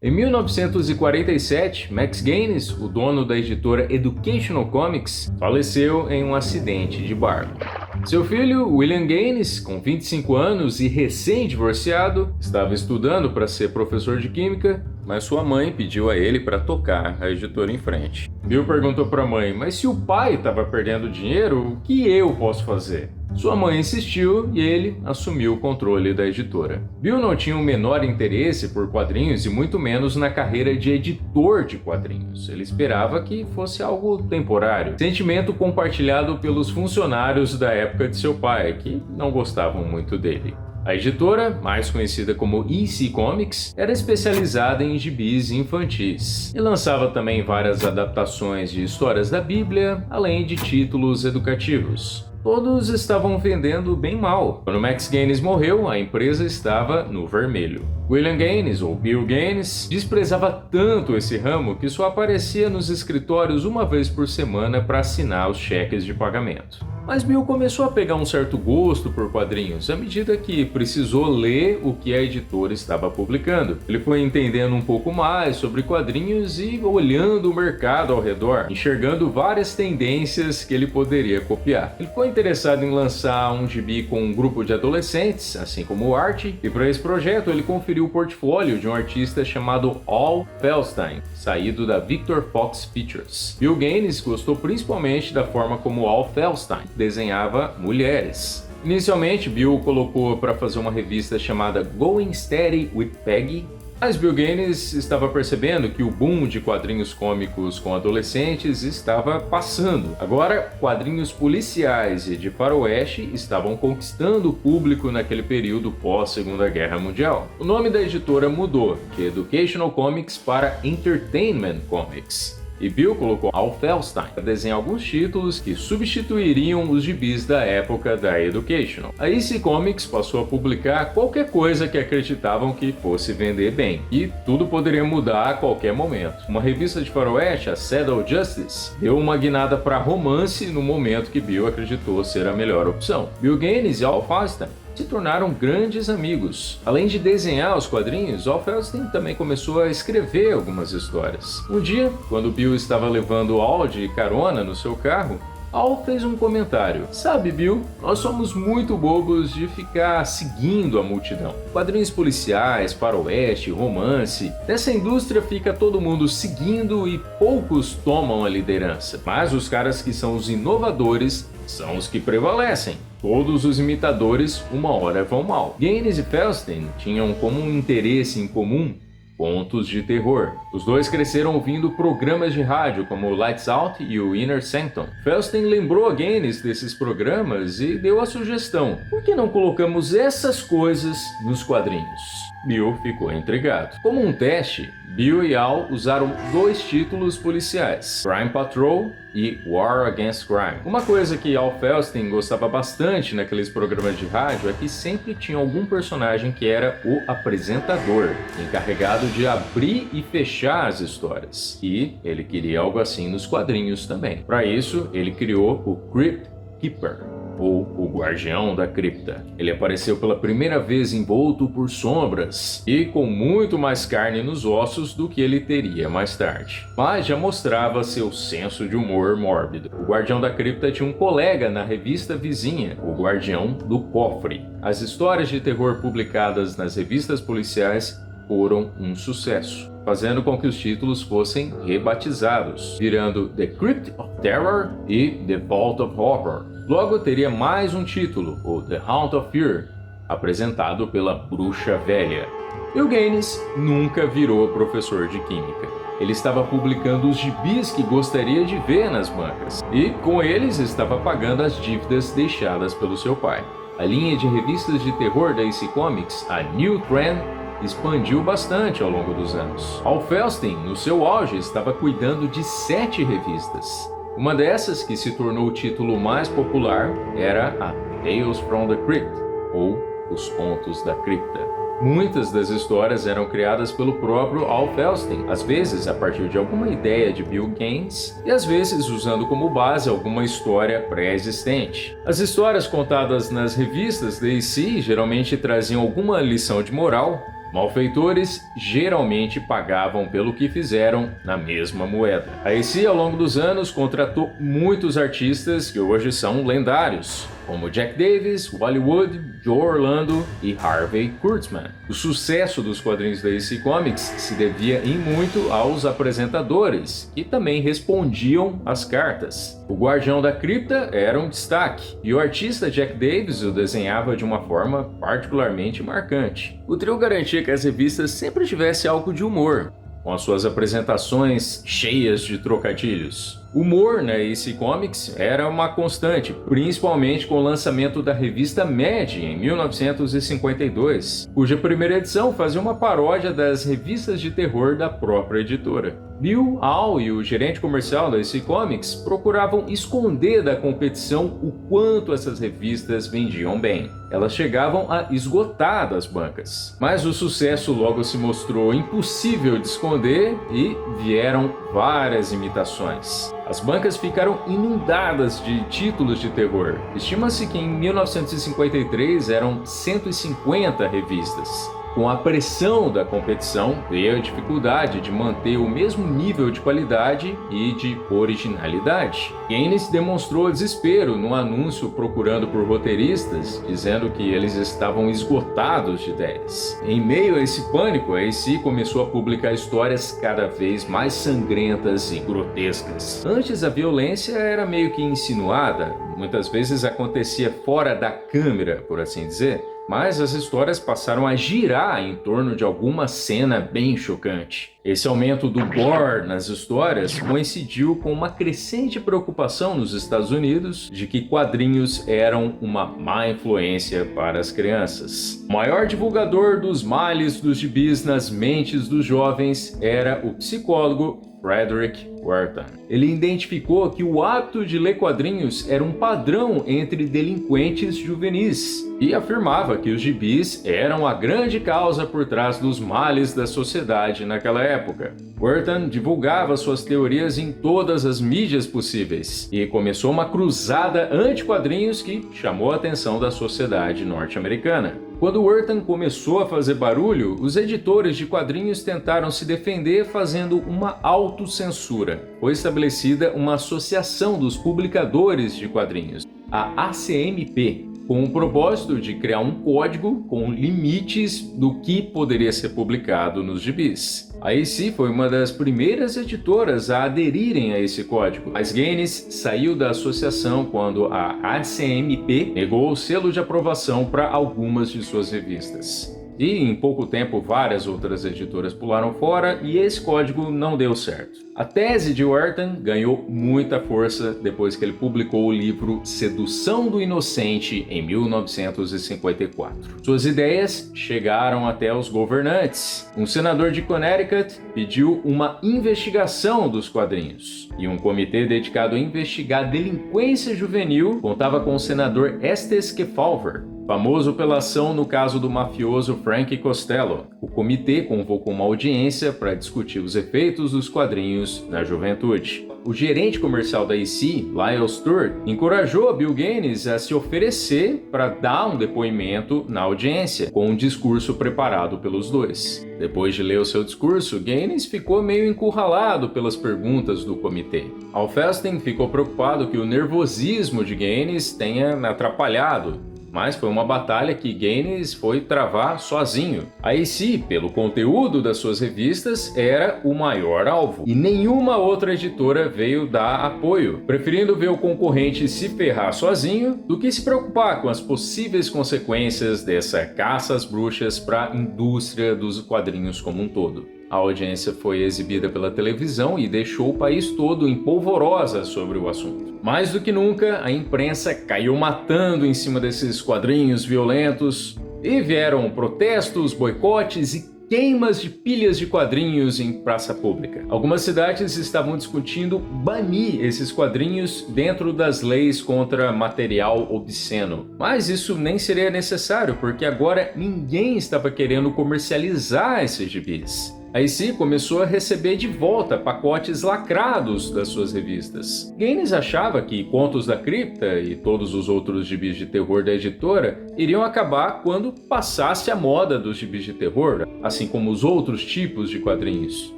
Em 1947, Max Gaines, o dono da editora Educational Comics, faleceu em um acidente de barco. Seu filho, William Gaines, com 25 anos e recém-divorciado, estava estudando para ser professor de química, mas sua mãe pediu a ele para tocar a editora em frente. Bill perguntou para a mãe, mas se o pai estava perdendo dinheiro, o que eu posso fazer? Sua mãe insistiu e ele assumiu o controle da editora. Bill não tinha o menor interesse por quadrinhos e muito menos na carreira de editor de quadrinhos. Ele esperava que fosse algo temporário. Sentimento compartilhado pelos funcionários da época de seu pai, que não gostavam muito dele. A editora, mais conhecida como EC Comics, era especializada em gibis infantis e lançava também várias adaptações de histórias da Bíblia, além de títulos educativos. Todos estavam vendendo bem mal. Quando Max Gaines morreu, a empresa estava no vermelho. William Gaines, ou Bill Gaines, desprezava tanto esse ramo que só aparecia nos escritórios uma vez por semana para assinar os cheques de pagamento. Mas Bill começou a pegar um certo gosto por quadrinhos à medida que precisou ler o que a editora estava publicando. Ele foi entendendo um pouco mais sobre quadrinhos e olhando o mercado ao redor, enxergando várias tendências que ele poderia copiar. Ele ficou interessado em lançar um gibi com um grupo de adolescentes, assim como o Art, e para esse projeto ele conferiu o portfólio de um artista chamado Al Feldstein, saído da Victor Fox Features. Bill Gaines gostou principalmente da forma como Al Feldstein desenhava mulheres. Inicialmente, Bill colocou para fazer uma revista chamada Going Steady with Peggy, mas Bill Gaines estava percebendo que o boom de quadrinhos cômicos com adolescentes estava passando. Agora, quadrinhos policiais e de faroeste estavam conquistando o público naquele período pós-Segunda Guerra Mundial. O nome da editora mudou de Educational Comics para Entertainment Comics. E Bill colocou Al Feldstein para desenhar alguns títulos que substituiriam os gibis da época da Educational. A EC Comics passou a publicar qualquer coisa que acreditavam que fosse vender bem, e tudo poderia mudar a qualquer momento. Uma revista de faroeste, a Saddle Justice, deu uma guinada para romance no momento que Bill acreditou ser a melhor opção. Bill Gaines e Al Feldstein se tornaram grandes amigos. Além de desenhar os quadrinhos, Al Feldstein também começou a escrever algumas histórias. Um dia, quando Bill estava levando Al de carona no seu carro, Al fez um comentário. Sabe, Bill, nós somos muito bobos de ficar seguindo a multidão. Quadrinhos policiais, faroeste, romance. Nessa indústria fica todo mundo seguindo e poucos tomam a liderança. Mas os caras que são os inovadores são os que prevalecem. Todos os imitadores uma hora vão mal. Gaines e Feldstein tinham como um interesse em comum contos de terror. Os dois cresceram ouvindo programas de rádio como o Lights Out e o Inner Sanctum. Feldstein lembrou a Gaines desses programas e deu a sugestão: por que não colocamos essas coisas nos quadrinhos? Bill ficou intrigado. Como um teste, Bill e Al usaram dois títulos policiais, Crime Patrol e War Against Crime. Uma coisa que Al Feldstein gostava bastante naqueles programas de rádio é que sempre tinha algum personagem que era o apresentador, encarregado de abrir e fechar as histórias. E ele queria algo assim nos quadrinhos também. Para isso, ele criou o Crypt Keeper, ou o Guardião da Cripta. Ele apareceu pela primeira vez envolto por sombras e com muito mais carne nos ossos do que ele teria mais tarde. Mas já mostrava seu senso de humor mórbido. O Guardião da Cripta tinha um colega na revista vizinha, o Guardião do Cofre. As histórias de terror publicadas nas revistas policiais foram um sucesso, fazendo com que os títulos fossem rebatizados, virando The Crypt of Terror e The Vault of Horror. Logo teria mais um título, o The Haunt of Fear, apresentado pela Bruxa Velha. Bill Gaines nunca virou professor de química. Ele estava publicando os gibis que gostaria de ver nas bancas, e com eles estava pagando as dívidas deixadas pelo seu pai. A linha de revistas de terror da EC Comics, a New Trend, expandiu bastante ao longo dos anos. Al Feldstein, no seu auge, estava cuidando de 7 revistas. Uma dessas, que se tornou o título mais popular, era a Tales from the Crypt, ou Os Contos da Cripta. Muitas das histórias eram criadas pelo próprio Al Feldstein, às vezes a partir de alguma ideia de Bill Gaines e às vezes usando como base alguma história pré-existente. As histórias contadas nas revistas da EC geralmente traziam alguma lição de moral, Malfeitores geralmente pagavam pelo que fizeram na mesma moeda. A AC, ao longo dos anos, contratou muitos artistas que hoje são lendários, como Jack Davis, Wally Wood, Joe Orlando e Harvey Kurtzman. O sucesso dos quadrinhos da AC Comics se devia em muito aos apresentadores, que também respondiam às cartas. O Guardião da Cripta era um destaque, e o artista Jack Davis o desenhava de uma forma particularmente marcante. O trio garantia que as revistas sempre tivessem algo de humor, com as suas apresentações cheias de trocadilhos. O humor na AC Comics era uma constante, principalmente com o lançamento da revista Mad em 1952, cuja primeira edição fazia uma paródia das revistas de terror da própria editora. Bill, Al e o gerente comercial da AC Comics procuravam esconder da competição o quanto essas revistas vendiam bem. Elas chegavam a esgotar das bancas. Mas o sucesso logo se mostrou impossível de esconder e vieram várias imitações. As bancas ficaram inundadas de títulos de terror. Estima-se que em 1953 eram 150 revistas. Com a pressão da competição, veio a dificuldade de manter o mesmo nível de qualidade e de originalidade. Gaines demonstrou desespero no anúncio procurando por roteiristas, dizendo que eles estavam esgotados de ideias. Em meio a esse pânico, a AC começou a publicar histórias cada vez mais sangrentas e grotescas. Antes, a violência era meio que insinuada, muitas vezes acontecia fora da câmera, por assim dizer, mas as histórias passaram a girar em torno de alguma cena bem chocante. Esse aumento do gore nas histórias coincidiu com uma crescente preocupação nos Estados Unidos de que quadrinhos eram uma má influência para as crianças. O maior divulgador dos males dos gibis nas mentes dos jovens era o psicólogo Frederick Wertham. Ele identificou que o hábito de ler quadrinhos era um padrão entre delinquentes juvenis e afirmava que os gibis eram a grande causa por trás dos males da sociedade naquela época. Wertham divulgava suas teorias em todas as mídias possíveis e começou uma cruzada anti-quadrinhos que chamou a atenção da sociedade norte-americana. Quando Wertham começou a fazer barulho, os editores de quadrinhos tentaram se defender fazendo uma autocensura. Foi estabelecida uma associação dos publicadores de quadrinhos, a ACMP, com o propósito de criar um código com limites do que poderia ser publicado nos gibis. A AC foi uma das primeiras editoras a aderirem a esse código, mas Gaines saiu da associação quando a ACMP negou o selo de aprovação para algumas de suas revistas. E em pouco tempo várias outras editoras pularam fora e esse código não deu certo. A tese de Wertham ganhou muita força depois que ele publicou o livro Sedução do Inocente em 1954. Suas ideias chegaram até os governantes. Um senador de Connecticut pediu uma investigação dos quadrinhos e um comitê dedicado a investigar delinquência juvenil contava com o senador Estes Kefauver, famoso pela ação no caso do mafioso Frank Costello. O comitê convocou uma audiência para discutir os efeitos dos quadrinhos na juventude. O gerente comercial da AC, Lyle Stewart, encorajou Bill Gaines a se oferecer para dar um depoimento na audiência, com um discurso preparado pelos dois. Depois de ler o seu discurso, Gaines ficou meio encurralado pelas perguntas do comitê. Al Festen ficou preocupado que o nervosismo de Gaines tenha atrapalhado, mas foi uma batalha que Gaines foi travar sozinho. A AC, pelo conteúdo das suas revistas, era o maior alvo, e nenhuma outra editora veio dar apoio, preferindo ver o concorrente se ferrar sozinho do que se preocupar com as possíveis consequências dessa caça às bruxas para a indústria dos quadrinhos como um todo. A audiência foi exibida pela televisão e deixou o país todo em polvorosa sobre o assunto. Mais do que nunca, a imprensa caiu matando em cima desses quadrinhos violentos e vieram protestos, boicotes e queimas de pilhas de quadrinhos em praça pública. Algumas cidades estavam discutindo banir esses quadrinhos dentro das leis contra material obsceno. Mas isso nem seria necessário, porque agora ninguém estava querendo comercializar esses gibis. A DC começou a receber de volta pacotes lacrados das suas revistas. Gaines achava que Contos da Cripta e todos os outros gibis de terror da editora iriam acabar quando passasse a moda dos gibis de terror, assim como os outros tipos de quadrinhos.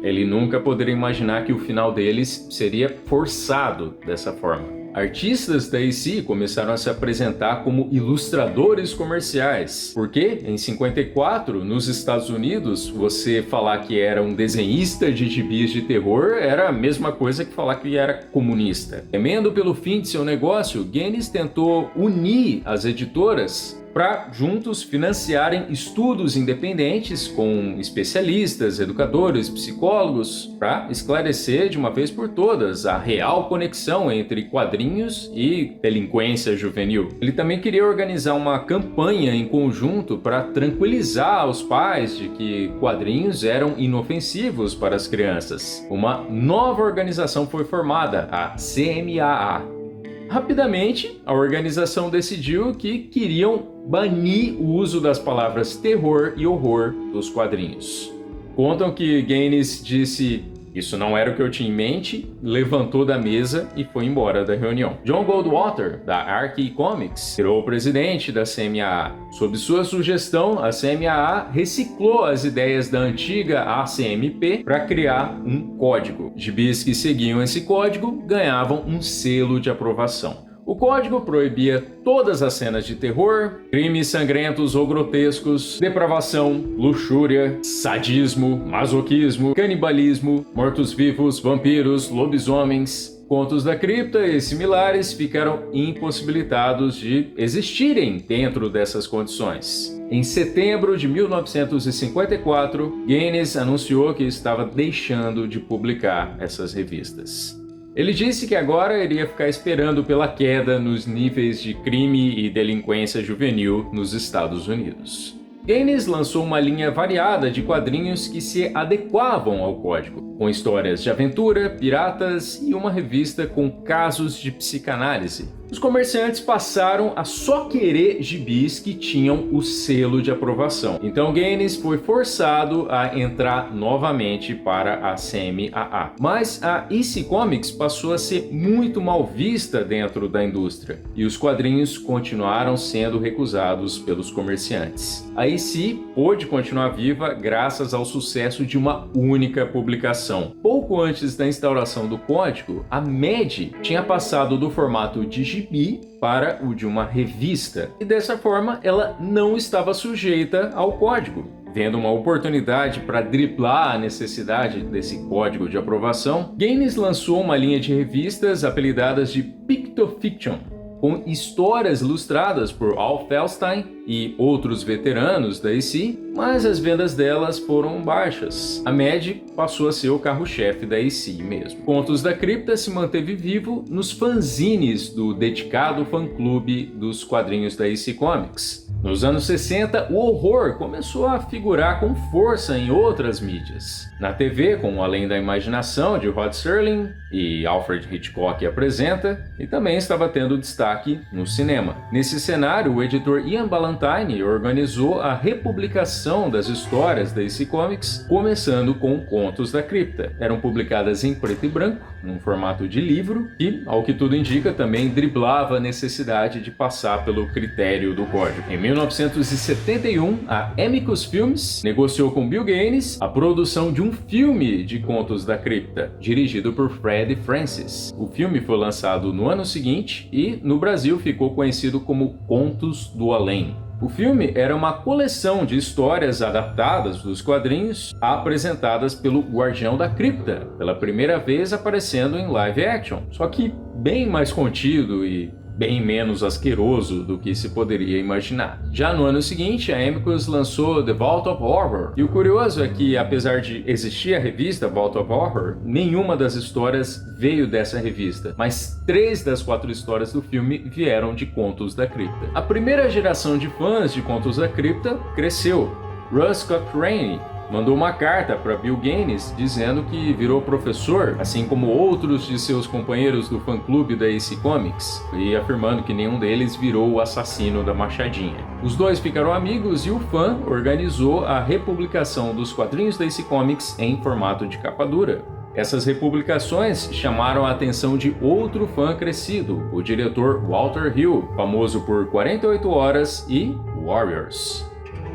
Ele nunca poderia imaginar que o final deles seria forçado dessa forma. Artistas da DC começaram a se apresentar como ilustradores comerciais, porque em 54, nos Estados Unidos, você falar que era um desenhista de gibis de terror era a mesma coisa que falar que era comunista. Temendo pelo fim de seu negócio, Gaines tentou unir as editoras para juntos financiarem estudos independentes com especialistas, educadores, psicólogos, para esclarecer de uma vez por todas a real conexão entre quadrinhos e delinquência juvenil. Ele também queria organizar uma campanha em conjunto para tranquilizar os pais de que quadrinhos eram inofensivos para as crianças. Uma nova organização foi formada, a CMAA. Rapidamente, a organização decidiu que queriam banir o uso das palavras terror e horror dos quadrinhos. Contam que Gaines disse: "Isso não era o que eu tinha em mente", levantou da mesa e foi embora da reunião. John Goldwater, da Archie Comics, virou o presidente da CMAA. Sob sua sugestão, a CMAA reciclou as ideias da antiga ACMP para criar um código. Gibis que seguiam esse código ganhavam um selo de aprovação. O código proibia todas as cenas de terror, crimes sangrentos ou grotescos, depravação, luxúria, sadismo, masoquismo, canibalismo, mortos-vivos, vampiros, lobisomens. Contos da Cripta e similares ficaram impossibilitados de existirem dentro dessas condições. Em setembro de 1954, Gaines anunciou que estava deixando de publicar essas revistas. Ele disse que agora iria ficar esperando pela queda nos níveis de crime e delinquência juvenil nos Estados Unidos. Gaines lançou uma linha variada de quadrinhos que se adequavam ao código, com histórias de aventura, piratas e uma revista com casos de psicanálise. Os comerciantes passaram a só querer gibis que tinham o selo de aprovação. Então Gaines foi forçado a entrar novamente para a CMAA. Mas a EC Comics passou a ser muito mal vista dentro da indústria, e os quadrinhos continuaram sendo recusados pelos comerciantes. A EC pôde continuar viva graças ao sucesso de uma única publicação. Pouco antes da instauração do código, a Mad tinha passado do formato de gibi para o de uma revista, e dessa forma ela não estava sujeita ao código. Vendo uma oportunidade para driblar a necessidade desse código de aprovação, Gaines lançou uma linha de revistas apelidadas de Pictofiction, com histórias ilustradas por Al Feldstein e outros veteranos da EC, mas as vendas delas foram baixas. A Mad passou a ser o carro-chefe da EC mesmo. Contos da Cripta se manteve vivo nos fanzines do dedicado fã-clube dos quadrinhos da EC Comics. Nos anos 60, o horror começou a figurar com força em outras mídias. Na TV, com Além da Imaginação, de Rod Serling e Alfred Hitchcock apresenta, e também estava tendo destaque no cinema. Nesse cenário, o editor Ian Ballantine organizou a republicação das histórias da EC Comics, começando com Contos da Cripta. Eram publicadas em preto e branco, num formato de livro, e, ao que tudo indica, também driblava a necessidade de passar pelo critério do código. Em 1971, a Amicus Films negociou com Bill Gaines a produção de um filme de Contos da Cripta, dirigido por Fred Francis. O filme foi lançado no ano seguinte e, no Brasil, ficou conhecido como Contos do Além. O filme era uma coleção de histórias adaptadas dos quadrinhos apresentadas pelo Guardião da Cripta, pela primeira vez aparecendo em live action, só que bem mais contido e bem menos asqueroso do que se poderia imaginar. Já no ano seguinte, a Amicus lançou The Vault of Horror, e o curioso é que, apesar de existir a revista Vault of Horror, nenhuma das histórias veio dessa revista, mas 3 das 4 histórias do filme vieram de Contos da Cripta. A primeira geração de fãs de Contos da Cripta cresceu. Russ Cochrane, mandou uma carta para Bill Gaines dizendo que virou professor, assim como outros de seus companheiros do fã-clube da AC Comics, e afirmando que nenhum deles virou o assassino da machadinha. Os dois ficaram amigos e o fã organizou a republicação dos quadrinhos da AC Comics em formato de capa dura. Essas republicações chamaram a atenção de outro fã crescido, o diretor Walter Hill, famoso por 48 Horas e Warriors.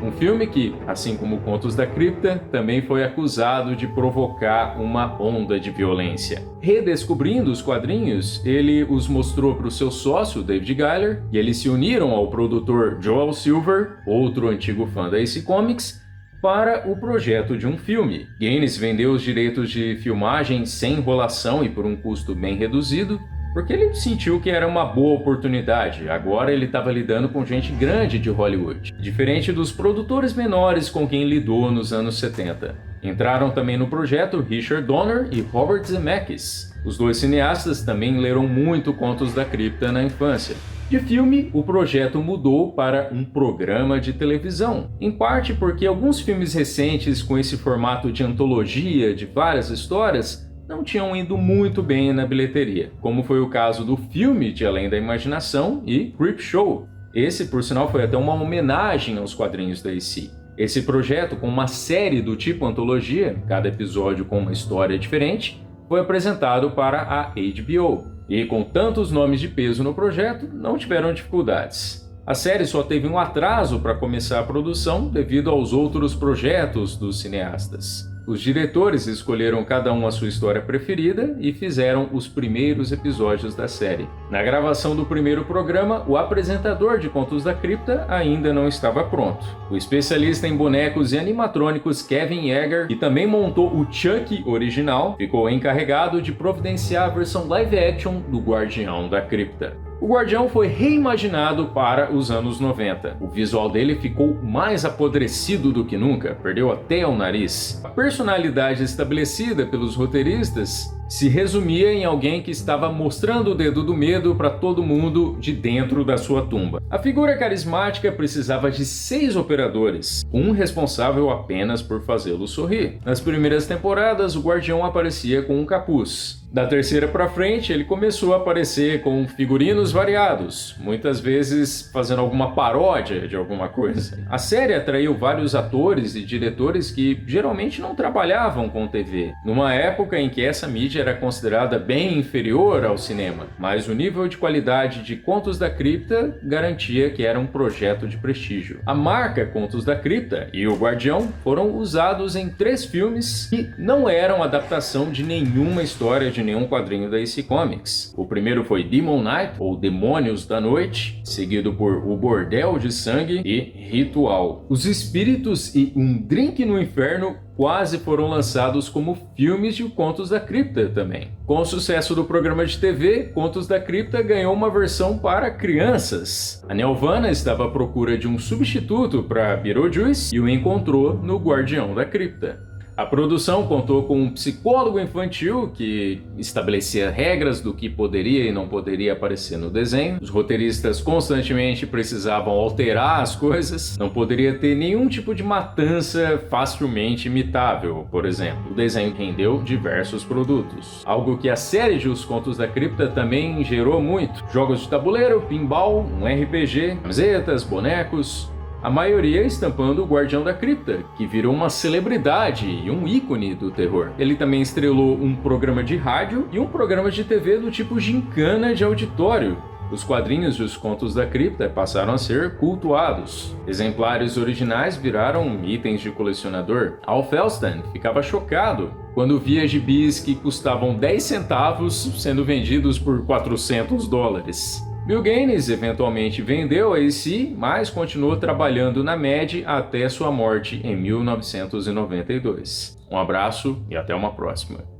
Um filme que, assim como Contos da Cripta, também foi acusado de provocar uma onda de violência. Redescobrindo os quadrinhos, ele os mostrou para o seu sócio, David Giler, e eles se uniram ao produtor Joel Silver, outro antigo fã da AC Comics, para o projeto de um filme. Gaines vendeu os direitos de filmagem sem enrolação e por um custo bem reduzido, porque ele sentiu que era uma boa oportunidade. Agora ele estava lidando com gente grande de Hollywood, diferente dos produtores menores com quem lidou nos anos 70. Entraram também no projeto Richard Donner e Robert Zemeckis. Os dois cineastas também leram muito Contos da Cripta na infância. De filme, o projeto mudou para um programa de televisão, em parte porque alguns filmes recentes com esse formato de antologia de várias histórias não tinham ido muito bem na bilheteria, como foi o caso do filme de Além da Imaginação e Creepshow. Esse, por sinal, foi até uma homenagem aos quadrinhos da AC. Esse projeto, com uma série do tipo antologia, cada episódio com uma história diferente, foi apresentado para a HBO. E com tantos nomes de peso no projeto, não tiveram dificuldades. A série só teve um atraso para começar a produção devido aos outros projetos dos cineastas. Os diretores escolheram cada um a sua história preferida e fizeram os primeiros episódios da série. Na gravação do primeiro programa, o apresentador de Contos da Cripta ainda não estava pronto. O especialista em bonecos e animatrônicos Kevin Yeager, que também montou o Chuck original, ficou encarregado de providenciar a versão live action do Guardião da Cripta. O Guardião foi reimaginado para os anos 90. O visual dele ficou mais apodrecido do que nunca, perdeu até o nariz. A personalidade estabelecida pelos roteiristas se resumia em alguém que estava mostrando o dedo do medo para todo mundo de dentro da sua tumba. A figura carismática precisava de 6 operadores, um responsável apenas por fazê-lo sorrir. Nas primeiras temporadas, o Guardião aparecia com um capuz. Da terceira para frente, ele começou a aparecer com figurinos variados, muitas vezes fazendo alguma paródia de alguma coisa. A série atraiu vários atores e diretores que geralmente não trabalhavam com TV, numa época em que essa mídia era considerada bem inferior ao cinema, mas o nível de qualidade de Contos da Cripta garantia que era um projeto de prestígio. A marca Contos da Cripta e o Guardião foram usados em 3 filmes que não eram adaptação de nenhuma história de nenhum quadrinho da AC Comics. O primeiro foi Demon Knight, ou Demônios da Noite, seguido por O Bordel de Sangue e Ritual. Os Espíritos e Um Drink no Inferno quase foram lançados como filmes de Contos da Cripta também. Com o sucesso do programa de TV, Contos da Cripta ganhou uma versão para crianças. A Nelvana estava à procura de um substituto para Beetlejuice e o encontrou no Guardião da Cripta. A produção contou com um psicólogo infantil que estabelecia regras do que poderia e não poderia aparecer no desenho. Os roteiristas constantemente precisavam alterar as coisas. Não poderia ter nenhum tipo de matança facilmente imitável, por exemplo. O desenho rendeu diversos produtos, algo que a série de Os Contos da Cripta também gerou muito. Jogos de tabuleiro, pinball, um RPG, camisetas, bonecos. A maioria estampando o Guardião da Cripta, que virou uma celebridade e um ícone do terror. Ele também estrelou um programa de rádio e um programa de TV do tipo gincana de auditório. Os quadrinhos dos Contos da Cripta passaram a ser cultuados. Exemplares originais viraram itens de colecionador. Al Felston ficava chocado quando via gibis que custavam 10 centavos sendo vendidos por $400. Bill Gaines eventualmente vendeu a AC, mas continuou trabalhando na Mad até sua morte em 1992. Um abraço e até uma próxima.